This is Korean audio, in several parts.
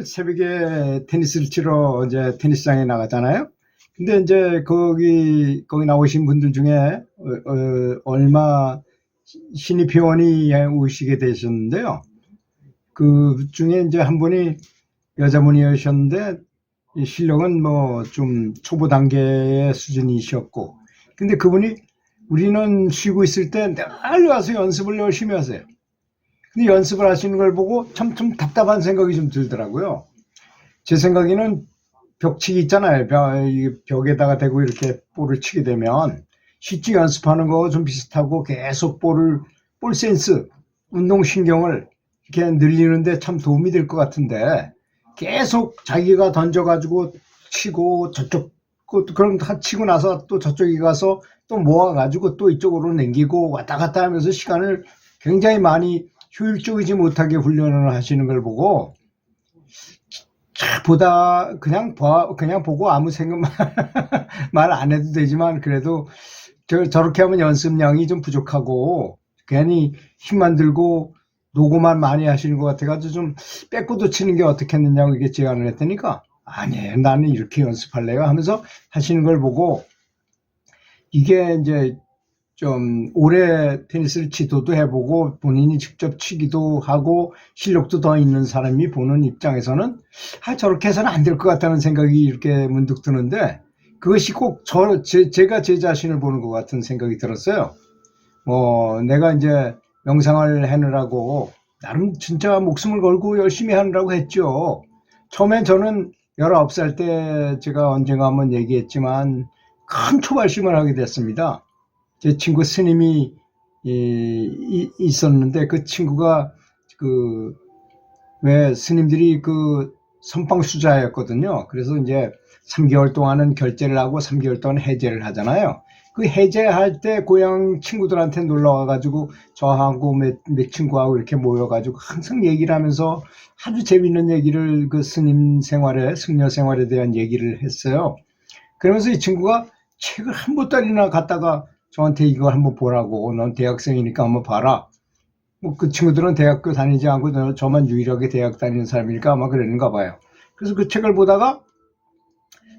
오늘 새벽에 테니스를 치러 이제 테니스장에 나갔잖아요. 근데 이제 거기 나오신 분들 중에 얼마 신입 회원이 오시게 되셨는데요. 그 중에 이제 한 분이 여자분이셨는데 이 실력은 뭐 좀 초보 단계의 수준이셨고, 근데 그분이 우리는 쉬고 있을 때 늘 와서 연습을 열심히 하세요. 근데 연습을 하시는 걸 보고 참 좀 답답한 생각이 좀 들더라고요. 제 생각에는 벽치기 있잖아요. 벽에다가 대고 이렇게 볼을 치게 되면 실제 연습하는 거 좀 비슷하고 계속 볼 센스, 운동신경을 이렇게 늘리는데 참 도움이 될 것 같은데, 계속 자기가 던져가지고 치고 그럼 다 치고 나서 또 저쪽에 가서 또 모아가지고 또 이쪽으로 당기고 왔다 갔다 하면서 시간을 굉장히 많이 효율적이지 못하게 훈련을 하시는 걸 보고, 그냥 보고 아무 생각만 말 안 해도 되지만, 그래도 저렇게 하면 연습량이 좀 부족하고 괜히 힘만 들고 노고만 많이 하시는 것 같아가지고 좀 빼고도 치는 게 어떻겠느냐고 이게 제안을 했더니까, 아니에요, 나는 이렇게 연습할래요 하면서 하시는 걸 보고, 이게 이제 좀 오래 테니스를 지도도 해보고 본인이 직접 치기도 하고 실력도 더 있는 사람이 보는 입장에서는 저렇게 해서는 안 될 것 같다는 생각이 이렇게 문득 드는데, 그것이 꼭 제가 제 자신을 보는 것 같은 생각이 들었어요. 내가 이제 명상을 하느라고 나름 진짜 목숨을 걸고 열심히 하느라고 했죠. 처음엔 저는 19살 때 제가 언젠가 한번 얘기했지만 큰 초발심을 하게 됐습니다. 제 친구 스님이 있었는데, 그 친구가 왜 스님들이 선방수자였거든요. 그래서 이제 3개월 동안은 결제를 하고 3개월 동안 해제를 하잖아요. 그 해제할 때 고향 친구들한테 놀러 와가지고 저하고 몇 친구하고 이렇게 모여가지고 항상 얘기를 하면서 아주 재밌는 얘기를, 그 스님 생활에, 승려 생활에 대한 얘기를 했어요. 그러면서 이 친구가 책을 한 보따리나 갖다가 저한테 이거 한번 보라고, 넌 대학생이니까 한번 봐라. 그 친구들은 대학교 다니지 않고 저만 유일하게 대학 다니는 사람이니까 아마 그랬는가 봐요. 그래서 그 책을 보다가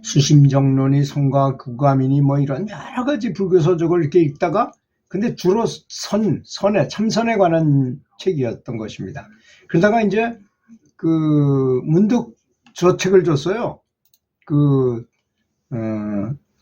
수심정론이 성과 구감이니 뭐 이런 여러 가지 불교 서적을 이렇게 읽다가, 근데 주로 참선에 관한 책이었던 것입니다. 그러다가 이제 문득 저 책을 줬어요.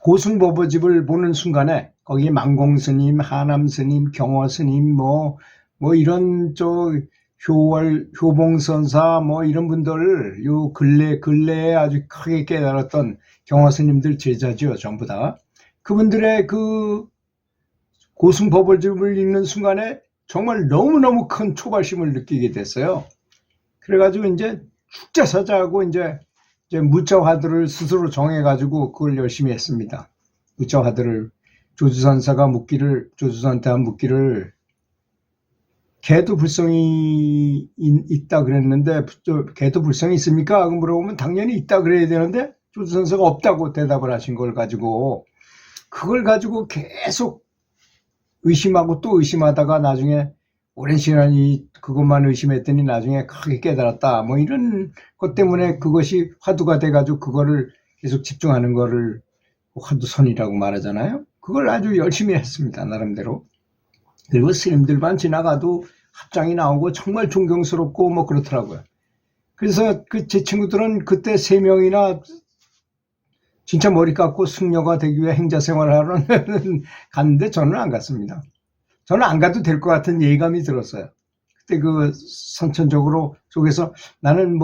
고승법어집을 보는 순간에 거기에 만공스님, 하남스님, 경어스님, 이런 효봉선사 이런 분들, 요 근래에 아주 크게 깨달았던 경화스님들 제자지요, 전부 다. 그분들의 고승법어집을 읽는 순간에 정말 너무너무 큰 초발심을 느끼게 됐어요. 그래가지고 이제 축자사자하고 이제 무자화들을 스스로 정해가지고 그걸 열심히 했습니다. 무자화들을 조주선한테 묻기를, 개도 불성이 있다 그랬는데, 개도 불성이 있습니까? 하고 물어보면 당연히 있다 그래야 되는데, 조주선사가 없다고 대답을 하신 걸 가지고, 그걸 가지고 계속 의심하고 또 의심하다가 나중에 오랜 시간이 그것만 의심했더니 나중에 크게 깨달았다. 이런 것 때문에 그것이 화두가 돼가지고 그거를 계속 집중하는 거를 화두선이라고 말하잖아요. 그걸 아주 열심히 했습니다, 나름대로. 그리고 스님들만 지나가도 합장이 나오고 정말 존경스럽고 그렇더라고요. 그래서 제 친구들은 그때 3명이나 진짜 머리 깎고 승려가 되기 위해 행자 생활을 하러 갔는데 저는 안 갔습니다. 저는 안 가도 될 것 같은 예감이 들었어요. 그때 선천적으로 속에서 나는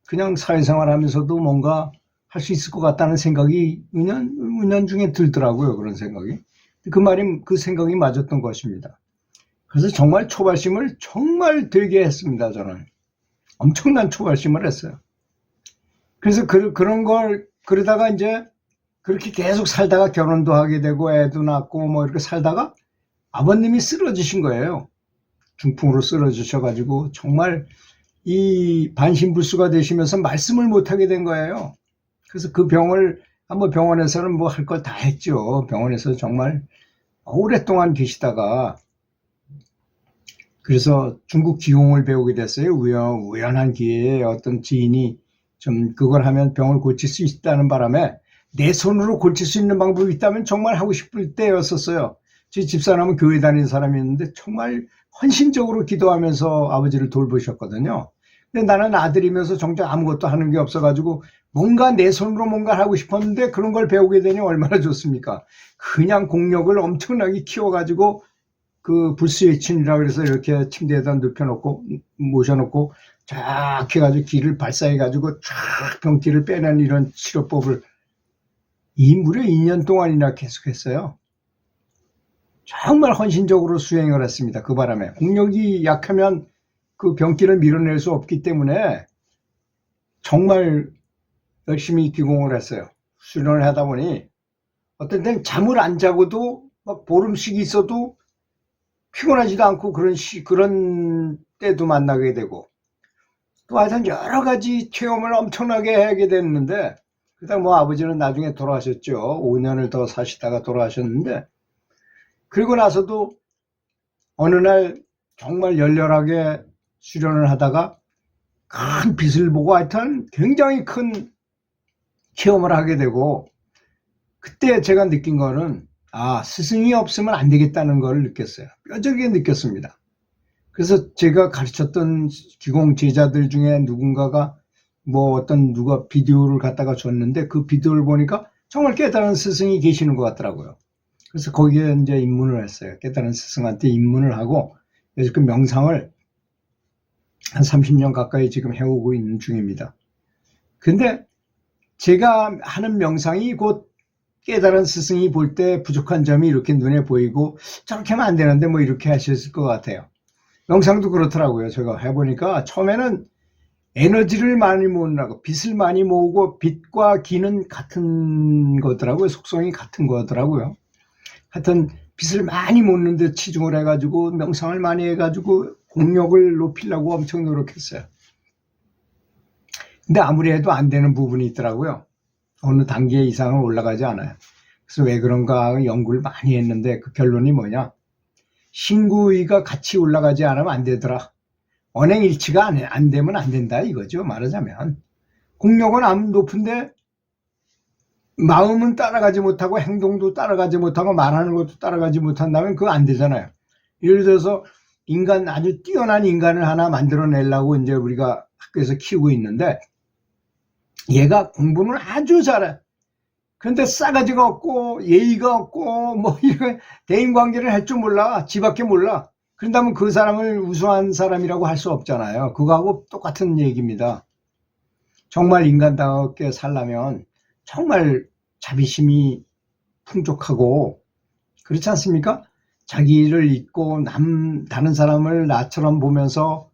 그냥 사회생활 하면서도 뭔가 할 수 있을 것 같다는 생각이 은연중에 들더라고요, 그런 생각이. 그 생각이 맞았던 것입니다. 그래서 정말 초발심을 정말 되게 했습니다, 저는. 엄청난 초발심을 했어요. 그래서 그러다가 이제 그렇게 계속 살다가 결혼도 하게 되고 애도 낳고 이렇게 살다가 아버님이 쓰러지신 거예요. 중풍으로 쓰러지셔가지고 정말 이 반신불수가 되시면서 말씀을 못하게 된 거예요. 그래서 그 병을 병원에서는 할 걸 다 했죠. 병원에서 정말 오랫동안 계시다가 그래서 중국 기공을 배우게 됐어요. 우연한 기회에 어떤 지인이 좀 그걸 하면 병을 고칠 수 있다는 바람에 내 손으로 고칠 수 있는 방법이 있다면 정말 하고 싶을 때였었어요. 제 집사람은 교회 다니는 사람이었는데 정말 헌신적으로 기도하면서 아버지를 돌보셨거든요. 근데 나는 아들이면서 정작 아무것도 하는 게 없어가지고 뭔가 내 손으로 뭔가 하고 싶었는데 그런 걸 배우게 되니 얼마나 좋습니까? 그냥 공력을 엄청나게 키워가지고 그 불스웨친이라고 그래서 이렇게 침대에다 눕혀놓고 모셔놓고 쫙 해가지고 기를 발사해가지고 쫙 병기를 빼내는 이런 치료법을 무려 2년 동안이나 계속했어요. 정말 헌신적으로 수행을 했습니다. 그 바람에 공력이 약하면 그 병기를 밀어낼 수 없기 때문에 정말 열심히 기공을 했어요. 수련을 하다 보니 어떤 때는 잠을 안 자고도 막 보름씩 있어도 피곤하지도 않고 그런 때도 만나게 되고 또 하여튼 여러 가지 체험을 엄청나게 하게 됐는데 그다음 뭐 아버지는 나중에 돌아가셨죠. 5년을 더 사시다가 돌아가셨는데 그리고 나서도 어느 날 정말 열렬하게 수련을 하다가 큰 빛을 보고 하여튼 굉장히 큰 체험을 하게 되고 그때 제가 느낀 거는 스승이 없으면 안 되겠다는 걸 느꼈어요. 뼈저리게 느꼈습니다. 그래서 제가 가르쳤던 기공 제자들 중에 누군가가 누가 비디오를 갖다가 줬는데 그 비디오를 보니까 정말 깨달은 스승이 계시는 것 같더라고요. 그래서 거기에 이제 입문을 했어요. 깨달은 스승한테 입문을 하고 그래서 그 명상을 한 30년 가까이 지금 해오고 있는 중입니다. 근데 제가 하는 명상이 곧 깨달은 스승이 볼 때 부족한 점이 이렇게 눈에 보이고 저렇게 하면 안 되는데 뭐 이렇게 하셨을 것 같아요. 명상도 그렇더라고요. 제가 해보니까 처음에는 에너지를 많이 모으라고 빛을 많이 모으고 빛과 기는 같은 거더라고요. 속성이 같은 거더라고요. 하여튼 빛을 많이 모으는데 치중을 해가지고 명상을 많이 해가지고 공력을 높이려고 엄청 노력했어요. 근데 아무리 해도 안 되는 부분이 있더라고요. 어느 단계 이상은 올라가지 않아요. 그래서 왜 그런가 연구를 많이 했는데 그 결론이 뭐냐. 신구위가 같이 올라가지 않으면 안 되더라. 언행일치가 안 되면 안 된다 이거죠. 말하자면. 공력은 아무 높은데 마음은 따라가지 못하고 행동도 따라가지 못하고 말하는 것도 따라가지 못한다면 그거 안 되잖아요. 예를 들어서 아주 뛰어난 인간을 하나 만들어내려고 이제 우리가 학교에서 키우고 있는데 얘가 공부는 아주 잘해. 그런데 싸가지가 없고 예의가 없고 뭐 이런 대인관계를 할 줄 몰라. 지밖에 몰라. 그런다면 그 사람을 우수한 사람이라고 할 수 없잖아요. 그거하고 똑같은 얘기입니다. 정말 인간답게 살려면 정말 자비심이 풍족하고 그렇지 않습니까? 자기를 잊고 다른 사람을 나처럼 보면서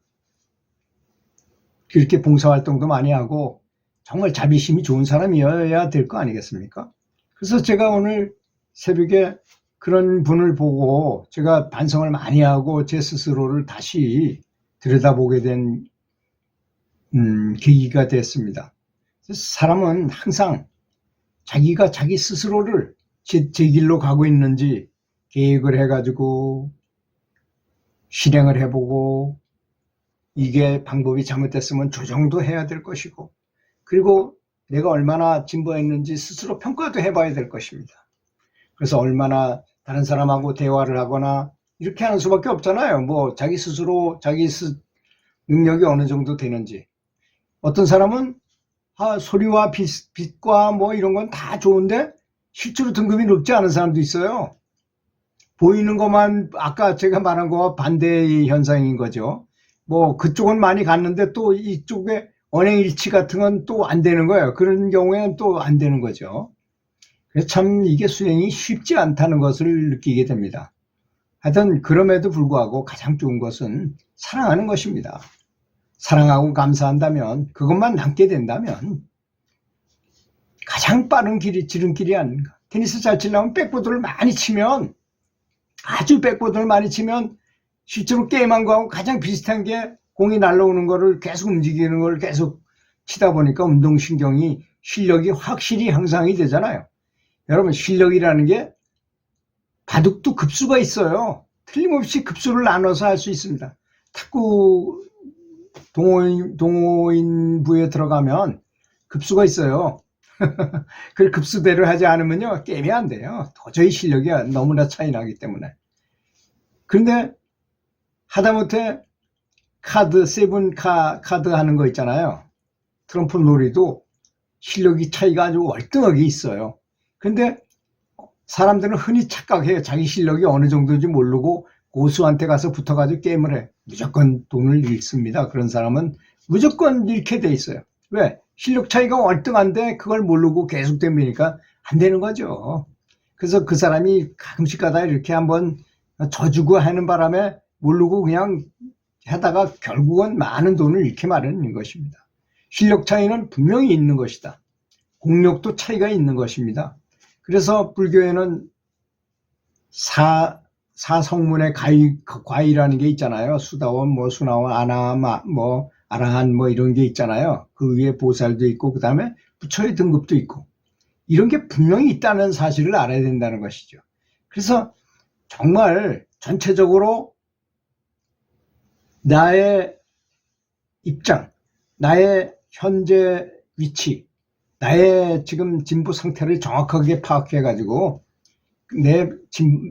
그렇게 봉사활동도 많이 하고 정말 자비심이 좋은 사람이어야 될 거 아니겠습니까? 그래서 제가 오늘 새벽에 그런 분을 보고 제가 반성을 많이 하고 제 스스로를 다시 들여다보게 된 계기가 됐습니다. 사람은 항상 자기가 자기 스스로를 제 길로 가고 있는지 계획을 해가지고 실행을 해보고 이게 방법이 잘못됐으면 조정도 해야 될 것이고 그리고 내가 얼마나 진보했는지 스스로 평가도 해봐야 될 것입니다. 그래서 얼마나 다른 사람하고 대화를 하거나 이렇게 하는 수밖에 없잖아요. 뭐 자기 스스로 능력이 어느 정도 되는지. 어떤 사람은 소리와 빛과 뭐 이런 건 다 좋은데 실제로 등급이 높지 않은 사람도 있어요. 보이는 것만 아까 제가 말한 거와 반대의 현상인 거죠. 뭐 그쪽은 많이 갔는데 또 이쪽에 언행일치 같은 건 또 안 되는 거예요. 그런 경우에는 또 안 되는 거죠. 그래서 참 이게 수행이 쉽지 않다는 것을 느끼게 됩니다. 하여튼 그럼에도 불구하고 가장 좋은 것은 사랑하는 것입니다. 사랑하고 감사한다면 그것만 남게 된다면 가장 빠른 지름길이 아닌가. 테니스 잘 치려면 백보드를 많이 치면 아주 백보드를 많이 치면 실제로 게임한 거하고 가장 비슷한 게 공이 날아오는 거를 계속 움직이는 걸 계속 치다 보니까 운동신경이 실력이 확실히 향상이 되잖아요. 여러분 실력이라는 게 바둑도 급수가 있어요. 틀림없이 급수를 나눠서 할 수 있습니다. 탁구 동호인부에 들어가면 급수가 있어요. 그 급수대로 하지 않으면요 게임이 안 돼요. 도저히 실력이 너무나 차이 나기 때문에. 그런데 하다못해 세븐 카드 하는 거 있잖아요. 트럼프 놀이도 실력이 차이가 아주 월등하게 있어요. 근데 사람들은 흔히 착각해요. 자기 실력이 어느 정도인지 모르고 고수한테 가서 붙어가지고 게임을 해. 무조건 돈을 잃습니다. 그런 사람은 무조건 잃게 돼 있어요. 왜? 실력 차이가 월등한데 그걸 모르고 계속 덤비니까 안 되는 거죠. 그래서 그 사람이 가끔씩 가다 이렇게 한번 져주고 하는 바람에 모르고 그냥 하다가 결국은 많은 돈을 잃게 마련인 것입니다. 실력 차이는 분명히 있는 것이다. 공력도 차이가 있는 것입니다. 그래서 불교에는 사성문의 과의라는 게 있잖아요. 수다원, 수나원, 아라한 이런 게 있잖아요. 그 위에 보살도 있고 그 다음에 부처의 등급도 있고 이런 게 분명히 있다는 사실을 알아야 된다는 것이죠. 그래서 정말 전체적으로 나의 입장, 나의 현재 위치, 나의 지금 진보 상태를 정확하게 파악해 가지고 내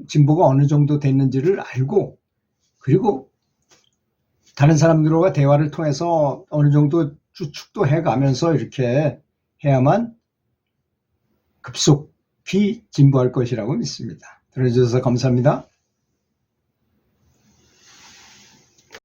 진보가 어느 정도 됐는지를 알고 그리고 다른 사람들과 대화를 통해서 어느 정도 추측도 해 가면서 이렇게 해야만 급속히 진보할 것이라고 믿습니다. 들어주셔서 감사합니다.